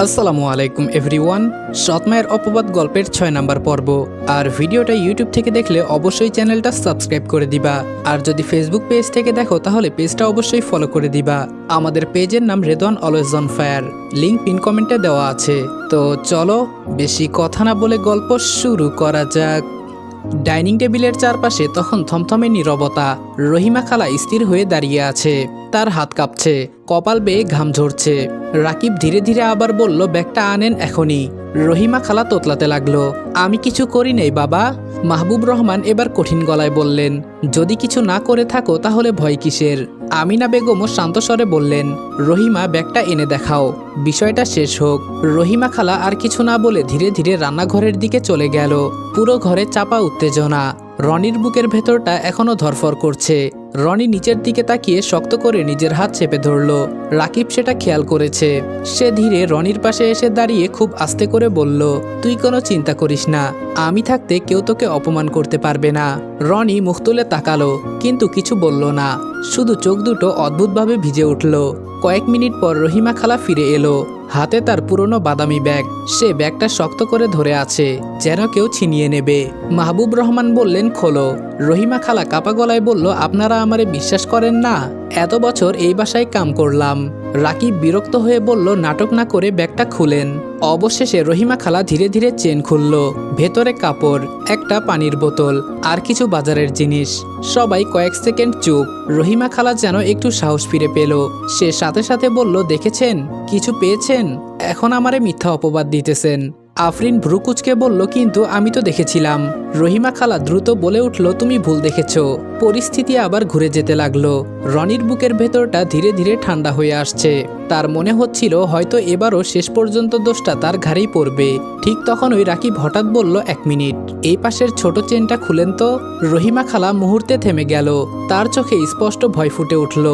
আসসালামু আলাইকুম এভরিওয়ান। সৎমায়ের অপবাদ গল্পের 6 নাম্বার পর্ব। আর ভিডিওটা ইউটিউব থেকে দেখলে অবশ্যই চ্যানেলটা সাবস্ক্রাইব করে দিবা, আর যদি ফেসবুক পেজ থেকে দেখো তাহলে পেজটা অবশ্যই ফলো করে দিবা। আমাদের পেজের নাম Redwan always on fire, link pin কমেন্টে দেওয়া আছে। তো চলো বেশি কথা না বলে গল্প শুরু করা যাক। ডাইনিং টেবিলের চারপাশে তখন থমথমে নীরবতা। রহিমা খালা স্থির হয়ে দাঁড়িয়ে আছে, তার হাত কাঁপছে, কপাল বেয়ে ঘাম ঝরছে। রাকিব ধীরে ধীরে আবার বলল, ব্যাগটা আনেন এখনই। রহিমা খালা তোতলাতে লাগলো, আমি কিছু করি নাই বাবা। মাহবুব রহমান এবার কঠিন গলায় বললেন, যদি কিছু না করে থাকো তাহলে ভয় কিসের? আমিনা বেগমও শান্ত স্বরে বললেন, রহিমা ব্যাগটা এনে দেখাও, বিষয়টা শেষ হোক। রহিমা খালা আর কিছু না বলে ধীরে ধীরে রান্নাঘরের দিকে চলে গেল। পুরো ঘরে চাপা উত্তেজনা। রনির বুকের ভেতরটা এখনো ধরফর করছে। রনি নিচের দিকে তাকিয়ে শক্ত করে নিজের হাত চেপে ধরল। রাকিব সেটা খেয়াল করেছে। সে ধীরে রনির পাশে এসে দাঁড়িয়ে খুব আস্তে করে বলল, তুই কোনো চিন্তা করিস না, আমি থাকতে কেউ তোকে অপমান করতে পারবে না। রনি মুখ তুলে তাকালো, কিন্তু কিছু বলল না, শুধু চোখ দুটো অদ্ভুতভাবে ভিজে উঠল। কয়েক মিনিট পর রহিমা খালা ফিরে এলো, হাতে তার পুরনো বাদামি ব্যাগ। সে ব্যাগটা শক্ত করে ধরে আছে, যেন কেউ ছিনিয়ে নেবে। মাহবুব রহমান বললেন, খোলো। রহিমা খালা কাপা গলায় বলল, আপনারা আমারে বিশ্বাস করেন না? এত বছর এই বাসায় কাম করলাম। রাকিব বিরক্ত হয়ে বলল, নাটক না করে ব্যাগটা খুলেন। অবশেষে রহিমা খালা ধীরে ধীরে চেন খুলল। ভেতরে কাপড়, একটা পানির বোতল, আর কিছু বাজারের জিনিস। সবাই কয়েক সেকেন্ড চুপ। রহিমা খালা যেন একটু সাহস ফিরে পেল। সে সাথে সাথে বলল, দেখেছেন, কিছু পেয়েছেন? এখন আমারে মিথ্যা অপবাদ দিতেছেন। আফরিন ভ্রুকুচকে বলল, কিন্তু আমি তো দেখেছিলাম। রহিমা খালা দ্রুত বলে উঠল, তুমি ভুল দেখেছ। পরিস্থিতি আবার ঘুরে যেতে লাগলো। রনির বুকের ভেতরটা ধীরে ধীরে ঠান্ডা হয়ে আসছে। তার মনে হচ্ছিল হয়তো এবারও শেষ পর্যন্ত দোষটা তার ঘাড়েই পড়বে। ঠিক তখনই রাকিব হঠাৎ বলল, এক মিনিট, এই পাশের ছোট চেনটা খুলেন তো। রহিমা খালা মুহূর্তে থেমে গেল। তার চোখে স্পষ্ট ভয় ফুটে উঠল।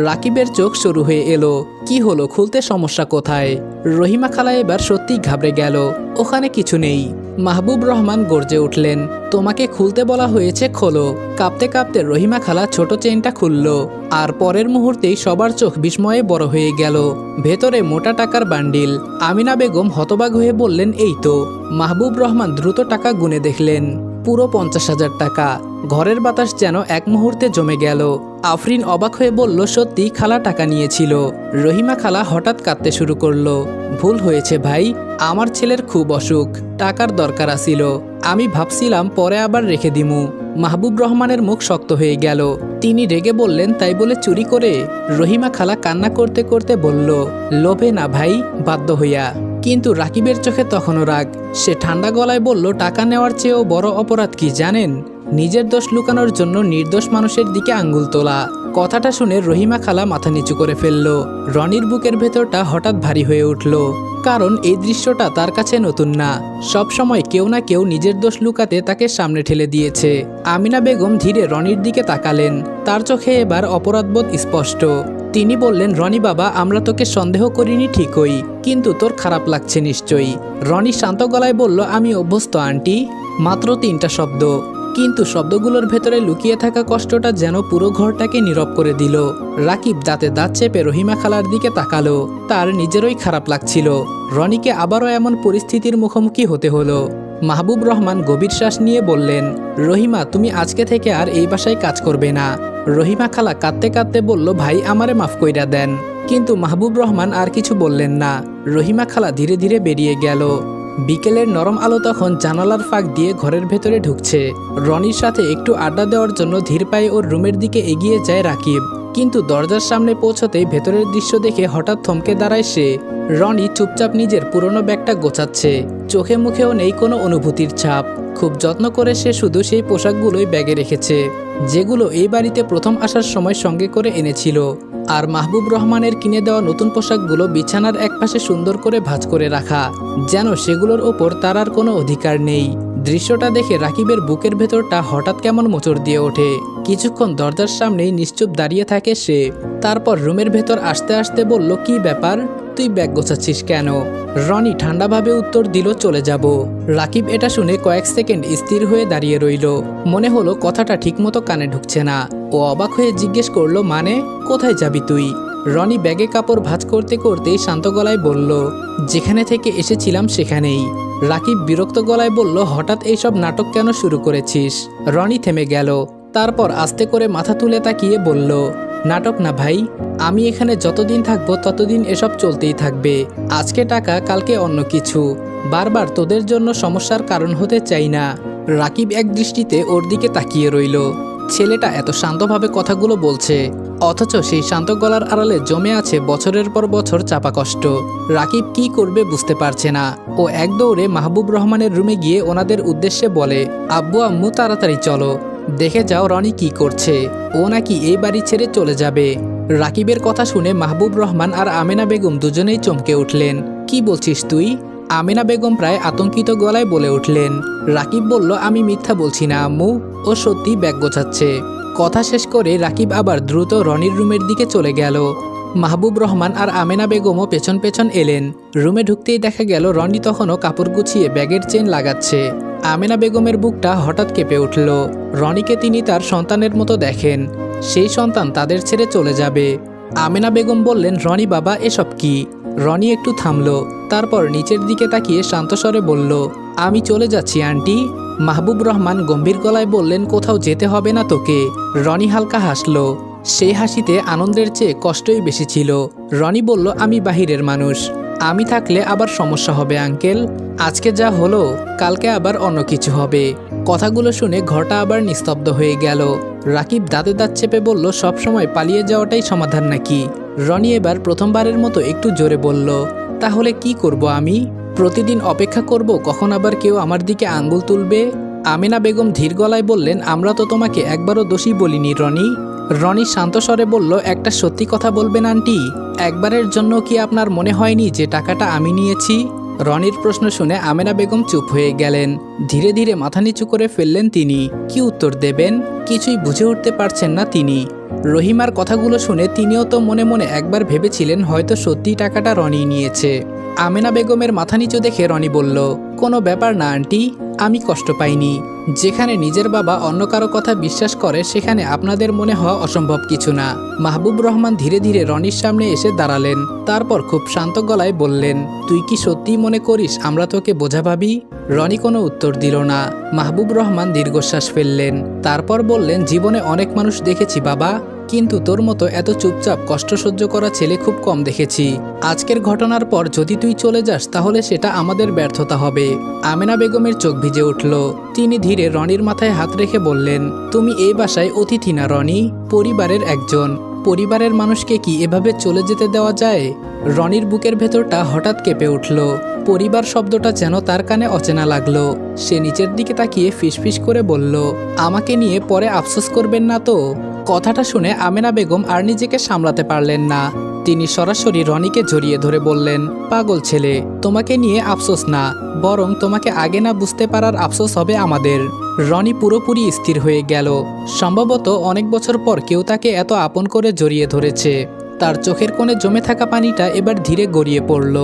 রাকিবের চোখ শুরু হয়ে এলো, কি হলো, খুলতে সমস্যা কোথায়? রহিমা খালা এবার সত্যি ঘাবড়ে গেল। ওখানে কিছু নেই। মাহবুব রহমান গর্জে উঠলেন, তোমাকে খুলতে বলা হয়েছে, খোলো। কাঁপতে কাঁপতে রহিমা খালা ছোট চেইনটা খুলল। আর পরের মুহূর্তেই সবার চোখ বিস্ময়ে বড় হয়ে গেল। ভেতরে মোটা টাকার বান্ডিল। আমিনা বেগম হতবাক হয়ে বললেন, এই তো। মাহবুব রহমান দ্রুত টাকা গুনে দেখলেন, পুরো 50,000 টাকা। ঘরের বাতাস যেন এক মুহূর্তে জমে গেল। আফরিন অবাক হয়ে বলল, সত্যি খালা টাকা নিয়েছিল? রহিমা খালা হঠাৎ কাঁদতে শুরু করলো, ভুল হয়েছে ভাই, আমার ছেলের খুব অসুখ, টাকার দরকার আছিল। আমি ভাবছিলাম পরে আবার রেখে দিমু। মাহবুব রহমানের মুখ শক্ত হয়ে গেল। তিনি রেগে বললেন, তাই বলে চুরি করে? রহিমা খালা কান্না করতে করতে বলল, লোভে না ভাই, বাধ্য হইয়া। কিন্তু রাকিবের চোখে তখনও রাগ। সে ঠান্ডা গলায় বলল, টাকা নেওয়ার চেয়েও বড় অপরাধ কি জানেন? নিজের দোষ লুকানোর জন্য নির্দোষ মানুষের দিকে আঙ্গুল তোলা। কথাটা শুনে রহিমা খালা মাথা নিচু করে ফেলল। রনির বুকের ভেতরটা হঠাৎ ভারী হয়ে উঠল, কারণ এই দৃশ্যটা তার কাছে নতুন না। সব সময় কেউ না কেউ নিজের দোষ লুকাতে তাকে সামনে ঠেলে দিয়েছে। আমিনা বেগম ধীরে রনির দিকে তাকালেন। তার চোখে এবার অপরাধবোধ স্পষ্ট। তিনি বললেন, রনি বাবা, আমরা তোকে সন্দেহ করিনি ঠিকই, কিন্তু তোর খারাপ লাগছে নিশ্চয়ই। রনি শান্ত গলায় বলল, আমি অভ্যস্ত আন্টি। মাত্র 3টা শব্দ, কিন্তু শব্দগুলোর ভেতরে লুকিয়ে থাকা কষ্টটা যেন পুরো ঘরটাকে নীরব করে দিল। রাকিব দাঁতে দাঁত চেপে রহিমা খালার দিকে তাকালো। তার নিজেরই খারাপ লাগছিল। রনিকে আবারও এমন পরিস্থিতির মুখোমুখি হতে হলো। মাহবুব রহমান গভীর শ্বাস নিয়ে বললেন, রহিমা, তুমি আজকে থেকে আর এই বাসায় কাজ করবে না। রহিমা খালা কাঁদতে কাঁদতে বলল, ভাই, আমারে মাফ কইরা দেন। কিন্তু মাহবুব রহমান আর কিছু বললেন না। রহিমা খালা ধীরে ধীরে বেরিয়ে গেল। বিকেলের নরম আলো তখন জানালার ফাঁক দিয়ে ঘরের ভেতরে ঢুকছে। রনির সাথে একটু আড্ডা দেওয়ার জন্য ধীর পায়ে ওর রুমের দিকে এগিয়ে যায় রাকিব। কিন্তু দরজার সামনে পৌঁছতেই ভেতরের দৃশ্য দেখে হঠাৎ থমকে দাঁড়ায় সে। রনি চুপচাপ নিজের পুরনো ব্যাগটা গোছাচ্ছে। চোখে মুখেও নেই কোনো অনুভূতির ছাপ। খুব যত্ন করে সে শুধু সেই পোশাকগুলোই ব্যাগে রেখেছে, যেগুলো এই বাড়িতে প্রথম আসার সময় সঙ্গে করে এনেছিল। আর মাহবুব রহমানের কিনে দেওয়া নতুন পোশাকগুলো বিছানার একপাশে সুন্দর করে ভাঁজ করে রাখা, যেন সেগুলোর ওপর তার আর কোনো অধিকার নেই। দৃশ্যটা দেখে রাকিবের বুকের ভেতরটা হঠাৎ কেমন মোচড় দিয়ে ওঠে। কিছুক্ষণ দরজার সামনেই নিশ্চুপ দাঁড়িয়ে থাকে সে। তারপর রুমের ভেতর আসতে আসতে বলল, কি ব্যাপার, তুই ব্যাগ গোছাচ্ছিস কেন? রনি ঠান্ডাভাবে উত্তর দিল, চলে যাব। রাকিব এটা শুনে কয়েক সেকেন্ড স্থির হয়ে দাঁড়িয়ে রইল। মনে হলো কথাটা ঠিকমতো কানে ঢুকছে না। ও অবাক হয়ে জিজ্ঞেস করলো, মানে কোথায় যাবি তুই? রনি ব্যাগে কাপড় ভাঁজ করতে করতেই শান্ত গলায় বলল, যেখানে থেকে এসেছিলাম সেখানেই। রাকিব বিরক্ত গলায় বলল, হঠাৎ এইসব নাটক কেন শুরু করেছিস? রনি থেমে গেল, তারপর আস্তে করে মাথা তুলে তাকিয়ে বলল, নাটক না ভাই, আমি এখানে যতদিন থাকবো ততদিন এসব চলতেই থাকবে। আজকে টাকা, কালকে অন্য কিছু। বারবার তোদের জন্য সমস্যার কারণ হতে চাই না। রাকিব এক দৃষ্টিতে ওর দিকে তাকিয়ে রইল। ছেলেটা এত শান্তভাবে কথাগুলো বলছে, অথচ সেই শান্ত গলার আড়ালে জমে আছে বছরের পর বছর চাপা কষ্ট। রাকিব কি করবে বুঝতে পারছে না। ও এক দৌড়ে মাহবুব রহমানের রুমে গিয়ে ওনাদের উদ্দেশ্যে বলে, আব্বু আম্মু তাড়াতাড়ি চলো, দেখে যাও রনি কি করছে। ও নাকি এই বাড়ি ছেড়ে চলে যাবে। রাকিবের কথা শুনে মাহবুব রহমান আর আমেনা বেগম দুজনেই চমকে উঠলেন। কি বলছিস তুই? আমেনা বেগম প্রায় আতঙ্কিত গলায় বলে উঠলেন। রাকিব বলল, আমি মিথ্যা বলছি না আম্মু, ও সত্যি ব্যাগ গোছাচ্ছে। কথা শেষ করে রাকিব আবার দ্রুত রনির রুমের দিকে চলে গেল। মাহবুব রহমান আর আমেনা বেগমও পেছন পেছন এলেন। রুমে ঢুকতেই দেখা গেল রনি তখনও কাপড় গুছিয়ে ব্যাগের চেন লাগাচ্ছে। আমেনা বেগমের বুকটা হঠাৎ কেঁপে উঠল। রনিকে তিনি তার সন্তানের মতো দেখেন, সেই সন্তান তাদের ছেড়ে চলে যাবে। আমেনা বেগম বললেন, রনি বাবা, এসব কি? রনি একটু থামল, তারপর নিচের দিকে তাকিয়ে শান্তস্বরে বলল, আমি চলে যাচ্ছি আন্টি। মাহবুব রহমান গম্ভীর গলায় বললেন, কোথাও যেতে হবে না তোকে। রনি হালকা হাসল, সেই হাসিতে আনন্দের চেয়ে কষ্টই বেশি ছিল। রনি বলল, আমি বাহিরের মানুষ, আমি থাকলে আবার সমস্যা হবে আঙ্কেল। আজকে যা হলো, কালকে আবার অন্য কিছু হবে। কথাগুলো শুনে ঘরটা আবার নিস্তব্ধ হয়ে গেল। রাকিব দাঁতে দাঁত চেপে বলল, সবসময় পালিয়ে যাওয়াটাই সমাধান নাকি? রনি এবার প্রথমবারের মতো একটু জোরে বলল, তাহলে কি করব আমি? প্রতিদিন অপেক্ষা করব কখন আবার কেউ আমার দিকে আঙ্গুল তুলবে? আমেনা বেগম ধীর গলায় বললেন, আমরা তো তোমাকে একবারও দোষী বলিনি রনি। রনি শান্ত স্বরে বলল, একটা সত্যি কথা বলবেন আন্টি? একবারের জন্য কি আপনার মনে হয়নি যে টাকাটা আমি নিয়েছি? রনির প্রশ্ন শুনে আমেনা বেগম চুপ হয়ে গেলেন। ধীরে ধীরে মাথা নিচু করে ফেললেন তিনি। কি উত্তর দেবেন কিছুই বুঝে উঠতে পারছেন না তিনি। রহিমার কথাগুলো শুনে তিনিও তো মনে মনে একবার ভেবেছিলেন হয়তো সত্যি টাকাটা রনি নিয়েছে। আমেনা বেগমের মাথা নিচু দেখে রনি বলল, কোনো ব্যাপার না আন্টি, আমি কষ্ট পাইনি। যেখানে নিজের বাবা অন্য কারো কথা বিশ্বাস করে সেখানে আপনাদের মনে হওয়া অসম্ভব কিছু না। মাহবুব রহমান ধীরে ধীরে রনির সামনে এসে দাঁড়ালেন, তারপর খুব শান্ত গলায় বললেন, তুই কি সত্যিই মনে করিস আমরা তোকে বোঝা ভাবি? রনি কোনো উত্তর দিল না। মাহবুব রহমান দীর্ঘশ্বাস ফেললেন, তারপর বললেন, জীবনে অনেক মানুষ দেখেছি বাবা, কিন্তু তোর মতো এত চুপচাপ কষ্ট সহ্য করা ছেলে খুব কম দেখেছি। আজকের ঘটনার পর যদি তুই চলে যাস তাহলে সেটা আমাদের ব্যর্থতা হবে। আমেনা বেগমের চোখ ভিজে উঠল। তিনি ধীরে রনির মাথায় হাত রেখে বললেন, তুমি এই বাসায় অতিথি না রনি, পরিবারের একজন। পরিবারের মানুষকে কি এভাবে চলে যেতে দেওয়া যায়? রনির বুকের ভেতরটা হঠাৎ কেঁপে উঠল। পরিবার শব্দটা যেন তার কানে অচেনা লাগলো। সে নিচের দিকে তাকিয়ে ফিসফিস করে বলল, আমাকে নিয়ে পরে আফসোস করবেন না তো? কথাটা শুনে আমেনা বেগম আর নিজেকে সামলাতে পারলেন না। তিনি সরাসরি রনিকে জড়িয়ে ধরে বললেন, পাগল ছেলে, তোমাকে নিয়ে আফসোস না, বরং তোমাকে আগে না বুঝতে পারার আফসোস হবে আমাদের। রনি পুরোপুরি স্থির হয়ে গেল। সম্ভবত অনেক বছর পর কেউ তাকে এত আপন করে জড়িয়ে ধরেছে। তার চোখের কোণে জমে থাকা পানিটা এবার ধীরে গড়িয়ে পড়ল।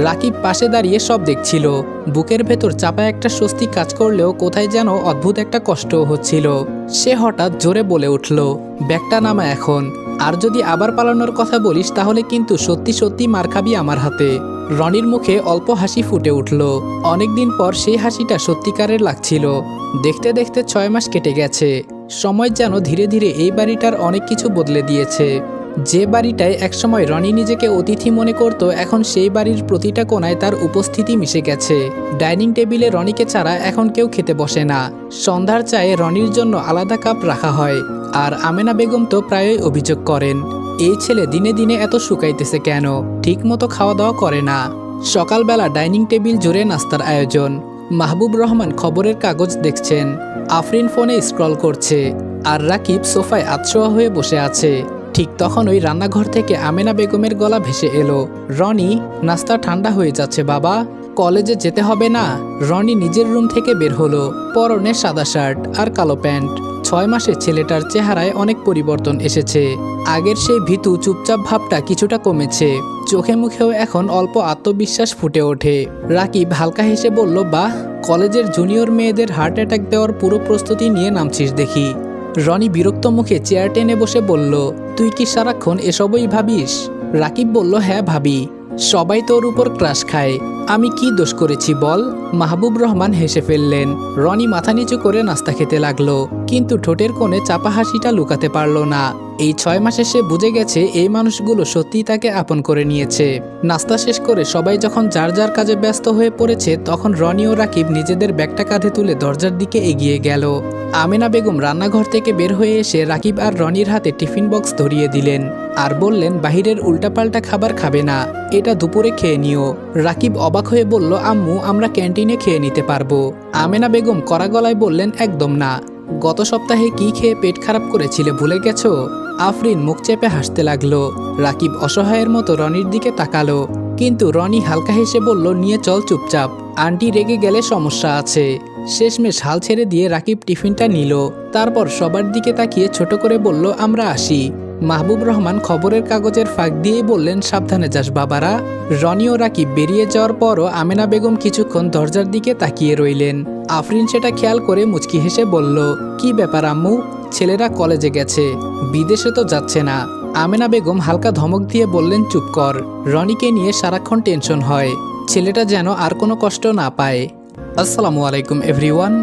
রাকিব পাশে দাঁড়িয়ে সব দেখছিল। বুকের ভেতর চাপা একটা স্বস্তি কাজ করলেও কোথায় যেন অদ্ভুত একটা কষ্টও হচ্ছিল। সে হঠাৎ জোরে বলে উঠল, ব্যাগটা নামা এখন, আর যদি আবার পালানোর কথা বলিস তাহলে কিন্তু সত্যি সত্যি মার খাবি আমার হাতে। রনির মুখে অল্প হাসি ফুটে উঠল। অনেকদিন পর সেই হাসিটা সত্যিকারের লাগছিল। দেখতে দেখতে 6 মাস কেটে গেছে। সময় যেন ধীরে ধীরে এই বাড়িটার অনেক কিছু বদলে দিয়েছে। যে বাড়িটায় একসময় রনি নিজেকে অতিথি মনে করত, এখন সেই বাড়ির প্রতিটা কোণায় তার উপস্থিতি মিশে গেছে। ডাইনিং টেবিলে রনিকে ছাড়া এখন কেউ খেতে বসে না। সন্ধ্যার চায়ে রনির জন্য আলাদা কাপ রাখা হয়। আর আমেনা বেগম তো প্রায়ই অভিযোগ করেন, এই ছেলে দিনে দিনে এত শুকাইতেছে কেন, ঠিক মতো খাওয়া দাওয়া করে না। সকালবেলা ডাইনিং টেবিল জুড়ে নাস্তার আয়োজন। মাহবুব রহমান খবরের কাগজ দেখছেন, আফরিন ফোনে স্ক্রল করছে, আর রাকিব সোফায় আতশোয়া হয়ে বসে আছে। ঠিক তখনই রান্নাঘর থেকে আমেনা বেগমের গলা ভেসে এলো, রনি, নাস্তা ঠান্ডা হয়ে যাচ্ছে বাবা, কলেজে যেতে হবে না? রনি নিজের রুম থেকে বের হলো, পরনে সাদা শার্ট আর কালো প্যান্ট। 6 মাসে ছেলেটার চেহারায় অনেক পরিবর্তন এসেছে। আগের সেই ভীতু চুপচাপ ভাবটা কিছুটা কমেছে। চোখে মুখেও এখন অল্প আত্মবিশ্বাস ফুটে ওঠে। রাকিব হালকা হেসে বলল, বাহ, কলেজের জুনিয়র মেয়েদের হার্ট অ্যাটাক দেওয়ার পুরো প্রস্তুতি নিয়ে নামছিস দেখি। রনি বিরক্ত মুখে চেয়ার টেনে বসে বলল, তুই কি সারাক্ষণ এসবই ভাবিস? রাকিব বলল, হ্যাঁ ভাবি, সবাই তোর উপর ক্রাশ খায়, আমি কি দোষ করেছি বল? মাহবুব রহমান হেসে ফেললেন। রনি মাথা নিচু করে নাস্তা খেতে লাগলো, কিন্তু ঠোঁটের কোণে চাপা হাসিটা লুকাতে পারল না। এই 6 মাসে সে বুঝে গেছে এই মানুষগুলো সত্যিই তাকে আপন করে নিয়েছে। নাস্তা শেষ করে সবাই যখন যার যার কাজে ব্যস্ত হয়ে পড়েছে, তখন রনি ও রাকিব নিজেদের ব্যাগটা কাঁধে তুলে দরজার দিকে এগিয়ে গেল। আমেনা বেগম রান্নাঘর থেকে বের হয়ে এসে রাকিব আর রনির হাতে টিফিন বক্স ধরিয়ে দিলেন আর বললেন, বাহিরের উল্টাপাল্টা খাবার খাবে না, এটা দুপুরে খেয়ে নিও। রাকিব অবাক হয়ে বলল, আম্মু, আমরা ক্যান্টিনে খেয়ে নিতে পারবো। আমেনা বেগম কড়া গলায় বললেন, একদম না, গত সপ্তাহে কি খেয়ে পেট খারাপ করেছিলে ভুলে গেছো? আফরিন মুখ চেপে হাসতে লাগলো। রাকিব অসহায়ের মতো রনির দিকে তাকালো, কিন্তু রনি হালকা হেসে বলল, নিয়ে চল চুপচাপ, আন্টি রেগে গেলে সমস্যা আছে। শেষমেশ হাল ছেড়ে দিয়ে রাকিব টিফিনটা নিল, তারপর সবার দিকে তাকিয়ে ছোট করে বলল, আমরা আসি। মাহবুব রহমান খবরের কাগজের ফাঁক দিয়ে বললেন, সাবধানে যাস বাবারা। রনি ও রাকিব বেরিয়ে যাওয়ার পরও আমেনা বেগম কিছুক্ষণ দরজার দিকে তাকিয়ে রইলেন। আফরিন সেটা খেয়াল করে মুচকি হেসে বলল, কি ব্যাপার আম্মু, ছেলেরা কলেজে গেছে, বিদেশে তো যাচ্ছে না। আমেনা বেগম হালকা ধমক দিয়ে বললেন, চুপ কর, রনিকে নিয়ে সারাক্ষণ টেনশন হয়, ছেলেটা যেন আর কোনো কষ্ট না পায়। আসসালামু আলাইকুম এভরিওয়ান।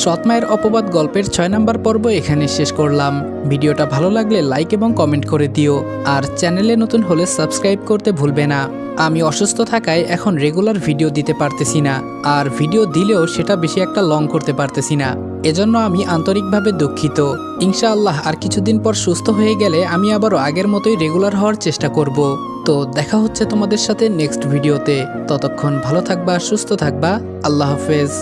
সৎমায়ের অপবাদ গল্পের 6 নম্বর পর্ব এখানে শেষ করলাম। ভিডিওটা ভালো লাগলে লাইক এবং কমেন্ট করে দিও, আর চ্যানেলে নতুন হলে সাবস্ক্রাইব করতে ভুলবে না। আমি অসুস্থ থাকায় এখন রেগুলার ভিডিও দিতে পারতেছি না, আর ভিডিও দিলেও সেটা বেশি একটা লং করতে পারতেছি না, এজন্য আমি আন্তরিকভাবে দুঃখিত। ইনশাআল্লাহ আর কিছুদিন পর সুস্থ হয়ে গেলে আমি আবারও আগের মতোই রেগুলার হওয়ার চেষ্টা করব। তো দেখা হচ্ছে তোমাদের সাথে নেক্সট ভিডিওতে। ততক্ষণ ভালো থাকবা, সুস্থ থাকবা, আল্লাহ হাফেজ।